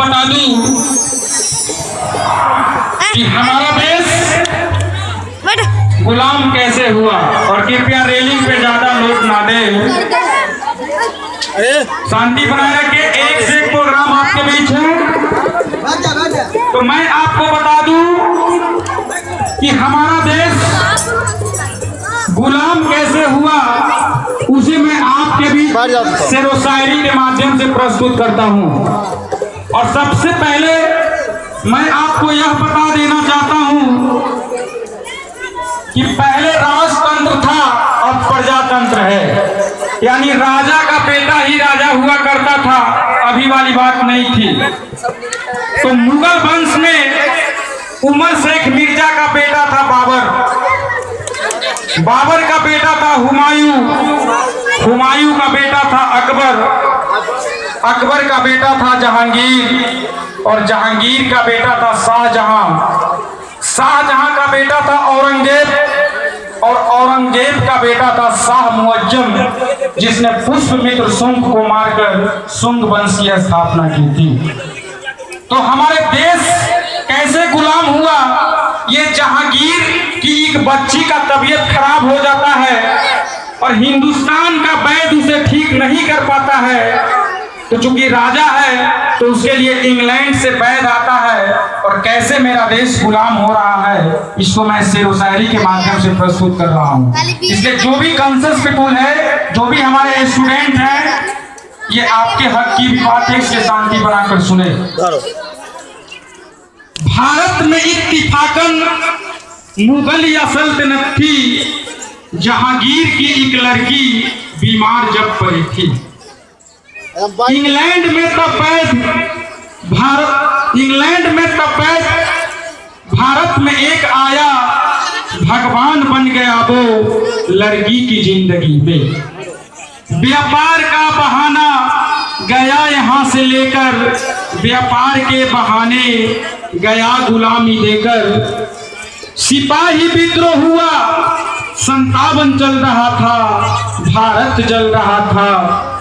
बता दूं कि हमारा देश गुलाम कैसे हुआ। और कृपया रेलिंग पे ज्यादा लोग ना दें, शांति बनाए रखिए। एक से एक प्रोग्राम आपके बीच है। तो मैं आपको बता दूं कि हमारा देश गुलाम कैसे हुआ, उसे मैं आपके बीच शेर व शायरी के माध्यम से प्रस्तुत करता हूं। और सबसे पहले मैं आपको यह बता देना चाहता हूं कि पहले राजतंत्र था, अब प्रजातंत्र है। यानी राजा का बेटा ही राजा हुआ करता था, अभी वाली बात नहीं थी। तो मुगल वंश में उमर शेख मिर्जा का बेटा था बाबर, बाबर का बेटा था हुमायूं, हुमायूं का बेटा था अकबर, अकबर का बेटा था जहांगीर, और जहांगीर का बेटा था शाहजहां, शाहजहां का बेटा था औरंगजेब, और औरंगजेब का बेटा था शाह मुअज्जम, जिसने पुष्पमित्र शुंग को मारकर शुंग वंश की स्थापना की थी। तो हमारे देश कैसे गुलाम हुआ, ये जहांगीर की एक बच्ची का तबीयत खराब हो जाता है और हिंदुस्तान का वैद्य उसे ठीक नहीं कर पाता है, तो चूंकि राजा है तो उसके लिए इंग्लैंड से वैद्य आता है। और कैसे मेरा देश गुलाम हो रहा है, इसको मैं शेर व शायरी के माध्यम से प्रस्तुत कर रहा हूँ। इसलिए जो भी कंसेस पीपुल है, जो भी हमारे स्टूडेंट हैं, ये आपके हक की बात है, इसके शांति बनाकर सुने। भारत में इत्तिफाकन मुगलिया सल्तनत थी, जहांगीर की एक लड़की बीमार जब पड़ी थी। इंग्लैंड में तब भारत में एक आया, भगवान बन गया वो लड़की की जिंदगी में। व्यापार का बहाना गया यहाँ से लेकर, व्यापार के बहाने गया गुलामी देकर। सिपाही विद्रोह हुआ, 57 चल रहा था, भारत जल रहा था,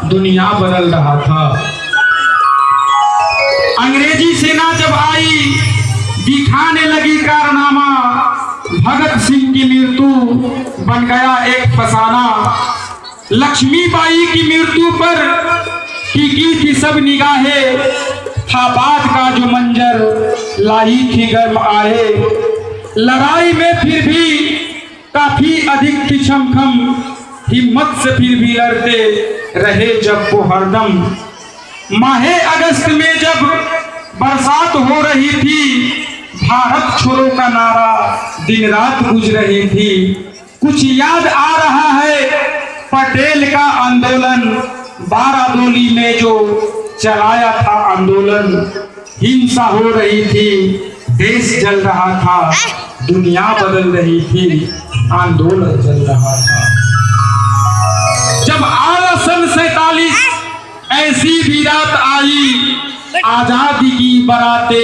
दुनिया बदल रहा था। अंग्रेजी सेना जब आई, दिखाने लगी कारनामा, भगत सिंह की मृत्यु बन गया एक फसाना। लक्ष्मीबाई की मृत्यु पर टिकी थी सब निगाहें, था बात का जो मंजर लाई थी गर्म आए। लड़ाई में फिर भी काफी अधिक थी छमखम, हिम्मत से फिर भी लड़ते रहे जब वो हरदम। माहे अगस्त में जब बरसात हो रही थी, भारत छोड़ो का नारा दिन रात गूंज रही थी। कुछ याद आ रहा है पटेल का आंदोलन, बारादोली में जो चलाया था आंदोलन। हिंसा हो रही थी, देश जल रहा था, दुनिया बदल रही थी, आंदोलन चल रहा था। जब आया सन 47 ऐसी भी रात आई, आजादी की बराते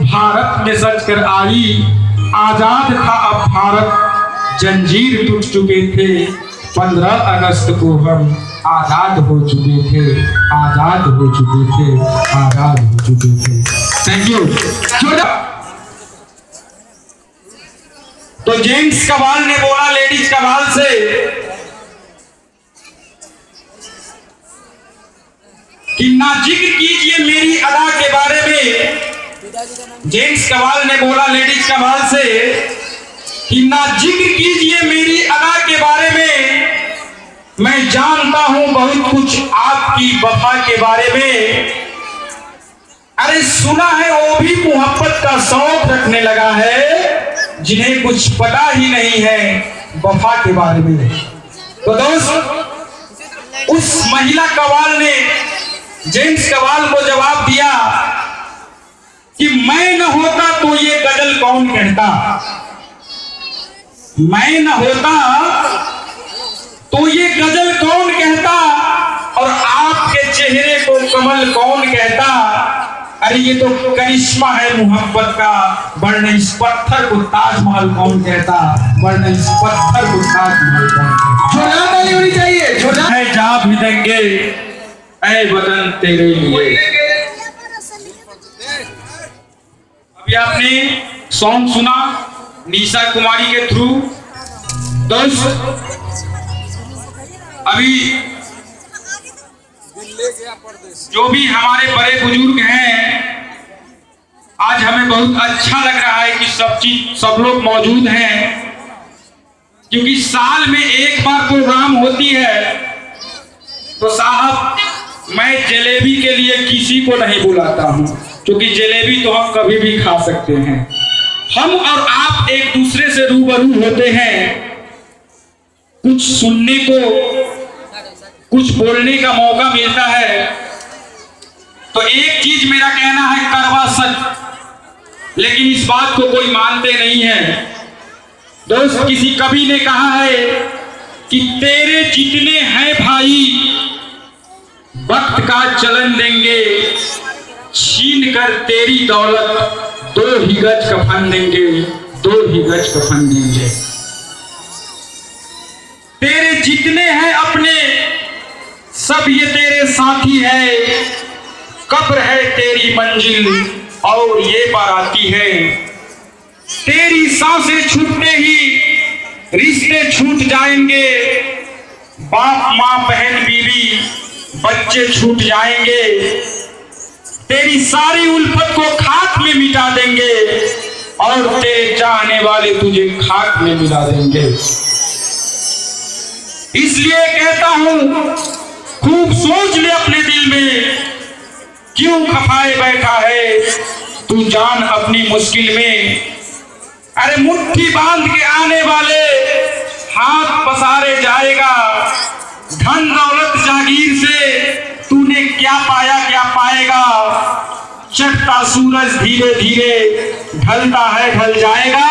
भारत में सज कर आई। आजाद था अब भारत, जंजीर टूट चुके थे, 15 अगस्त को हम आजाद हो चुके थे, आजाद हो चुके थे, आजाद हो चुके थे। Thank you. तो जेंट्स कबाल ने बोला लेडीज कबाल से कि ना जिक्र कीजिए मेरी अदा के बारे में। जेंट्स कबाल ने बोला लेडीज कबाल से कि ना जिक्र कीजिए मेरी अदा के बारे में, मैं जानता हूं बहुत कुछ आपकी वफा के बारे में। अरे सुना है वो भी मोहब्बत का शौक रखने लगा है, जिन्हें कुछ पता ही नहीं है वफा के बारे में। तो दोस्त, उस महिला कवाल ने जेंट्स कवाल को जवाब दिया कि मैं न होता तो ये गजल कौन कहता, मैं न होता तो ये गजल कौन कहता, और आपके चेहरे को कमल कौन कहता। अरे ये तो करिश्मा है मोहब्बत का, वरना इस पत्थर को ताजमहल कौन कहता, वरना इस पत्थर को ताजमहल कौन कहता। जोरदार ताली होनी चाहिए। जोरदार है जा भी देंगे ऐ वतन तेरे लिए। अभी आपने सॉन्ग सुना निशा कुमारी के थ्रू। दोस्त अभी जो भी हमारे बड़े बुजुर्ग हैं, आज हमें बहुत अच्छा लग रहा है कि सब लोग मौजूद हैं, क्योंकि साल में एक बार प्रोग्राम होती है। तो साहब मैं जलेबी के लिए किसी को नहीं बुलाता हूं, क्योंकि जलेबी तो हम कभी भी खा सकते हैं। हम और आप एक दूसरे से रूबरू होते हैं, कुछ सुनने को, कुछ बोलने का मौका मिलता है। तो एक चीज मेरा कहना है कड़वा सच, लेकिन इस बात को कोई मानते नहीं है। दोस्त किसी कवि ने कहा है कि तेरे जितने हैं भाई वक्त का चलन देंगे, छीन कर तेरी दौलत 2 ही गज कफन देंगे, 2 ही गज कफन देंगे। तेरे जितने हैं अपने सब ये तेरे साथी है, कब्र है तेरी मंजिल और ये बाराती है। तेरी सांसें छूटते ही रिश्ते छूट जाएंगे, बाप माँ बहन बीवी बच्चे छूट जाएंगे। तेरी सारी उल्फत को खाक में मिटा देंगे और तेरे चाहने वाले तुझे खाक में मिला देंगे। इसलिए कहता हूं खूब सोच ले अपने दिल में, क्यों खफाए बैठा है तू जान अपनी मुश्किल में। अरे मुट्ठी बांध के आने वाले हाथ पसारे जाएगा, धन दौलत जागीर से तूने क्या पाया क्या पाएगा। चढ़ता सूरज धीरे धीरे ढलता है ढल जाएगा,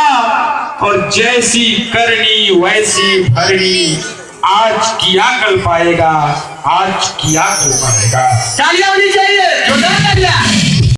और जैसी करनी वैसी भरनी, आज किया कल पाएगा, आज किया कल पाएगा। तालियां होनी चाहिए, जोरदार तालियां।